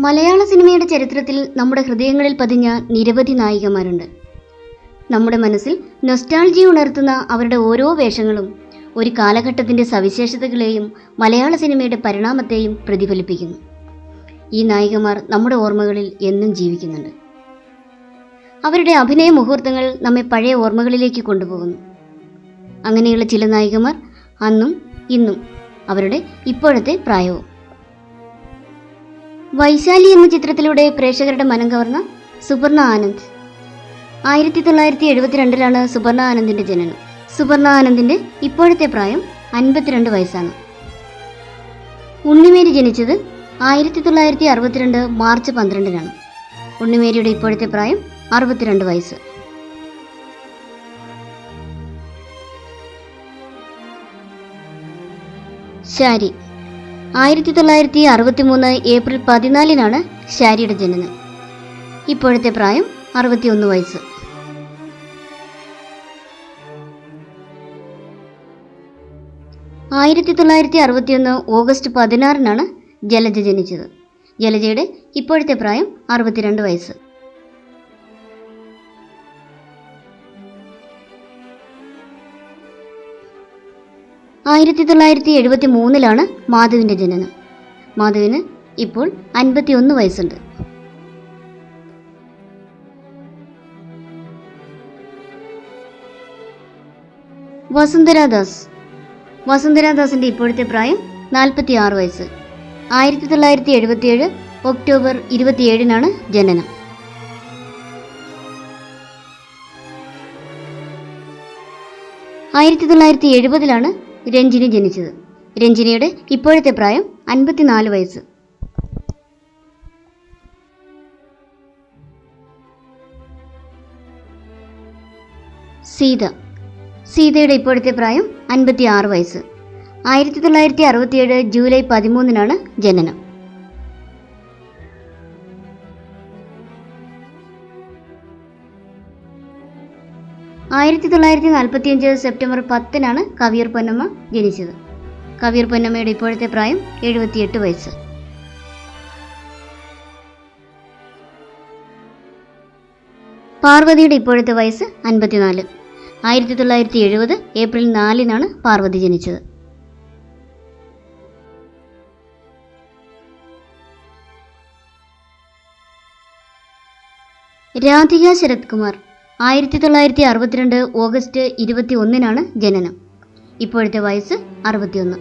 മലയാള സിനിമയുടെ ചരിത്രത്തിൽ നമ്മുടെ ഹൃദയങ്ങളിൽ പതിഞ്ഞ നിരവധി നായികമാരുണ്ട്. നമ്മുടെ മനസ്സിൽ നൊസ്റ്റാൾജിയ ഉണർത്തുന്ന അവരുടെ ഓരോ വേഷങ്ങളും ഒരു കാലഘട്ടത്തിൻ്റെ സവിശേഷതകളെയും മലയാള സിനിമയുടെ പരിണാമത്തെയും പ്രതിഫലിപ്പിക്കുന്നു. ഈ നായികമാർ നമ്മുടെ ഓർമ്മകളിൽ എന്നും ജീവിക്കുന്നുണ്ട്. അവരുടെ അഭിനയ മുഹൂർത്തങ്ങൾ നമ്മെ പഴയ ഓർമ്മകളിലേക്ക് കൊണ്ടുപോകുന്നു. അങ്ങനെയുള്ള ചില നായികമാർ അന്നും ഇന്നും അവരുടെ ഇപ്പോഴത്തെ പ്രായവും. വൈശാലി എന്ന ചിത്രത്തിലൂടെ പ്രേക്ഷകരുടെ മനം കവർന്ന സുപർണ ആനന്ദ്. 1972 സുപർണ ആനന്ദിൻ്റെ ജനനം. സുപർണ ആനന്ദിൻ്റെ ഇപ്പോഴത്തെ പ്രായം 52 വയസ്സാണ്. ഉണ്ണിമേരി ജനിച്ചത് 1962 മാർച്ച് 12 ഉണ്ണിമേരിയുടെ ഇപ്പോഴത്തെ പ്രായം 62 വയസ്സ്. ശാരി. 1963 ഏപ്രിൽ 14 ശാരിയുടെ ജനനം. ഇപ്പോഴത്തെ പ്രായം 61 വയസ്സ്. ഓഗസ്റ്റ് 16 ജലജ ജനിച്ചത്. ജലജയുടെ ഇപ്പോഴത്തെ പ്രായം 62 വയസ്സ്. മാധവിൻ്റെ ജനനം. മാധവിന് ഇപ്പോൾ 51 വയസ്സുണ്ട്. വസുന്ധരാദാസ്. വസുന്ധരാദാസിൻ്റെ ഇപ്പോഴത്തെ പ്രായം 46 വയസ്സ്. 1977 ഒക്ടോബർ 27 ജനനം. രഞ്ജിനി ജനിച്ചത്. രഞ്ജിനിയുടെ ഇപ്പോഴത്തെ പ്രായം 54 വയസ്സ്. സീത. സീതയുടെ ഇപ്പോഴത്തെ പ്രായം 56 വയസ്സ്. 1967 ജൂലൈ 13 ജനനം. സെപ്റ്റംബർ 10 കവിയൂർ പൊന്നമ്മ ജനിച്ചത്. കവിയൂർ പൊന്നമ്മയുടെ ഇപ്പോഴത്തെ പ്രായം 78 വയസ്സ്. പാർവതിയുടെ ഇപ്പോഴത്തെ വയസ്സ് 54. 1970 ഏപ്രിൽ 4 പാർവതി ജനിച്ചത്. രാധിക ശരത് കുമാർ. 1962 ഓഗസ്റ്റ് 21 ജനനം. ഇപ്പോഴത്തെ വയസ്സ് 61.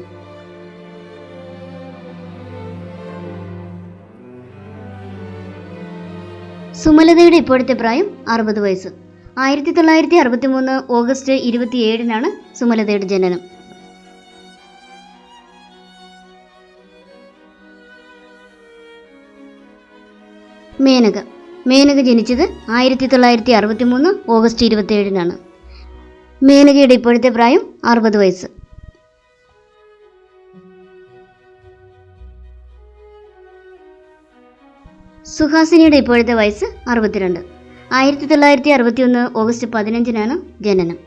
സുമലതയുടെ ഇപ്പോഴത്തെ പ്രായം 60 വയസ്സ്. 1963 ഓഗസ്റ്റ് 27 സുമലതയുടെ ജനനം. മേനക. മേനക ജനിച്ചത് 1963 ഓഗസ്റ്റ് 27 മേനകയുടെ ഇപ്പോഴത്തെ പ്രായം 60 വയസ്സ്. സുഹാസിനിയുടെ ഇപ്പോഴത്തെ വയസ്സ് 62. 1961 ഓഗസ്റ്റ് 15 ജനനം.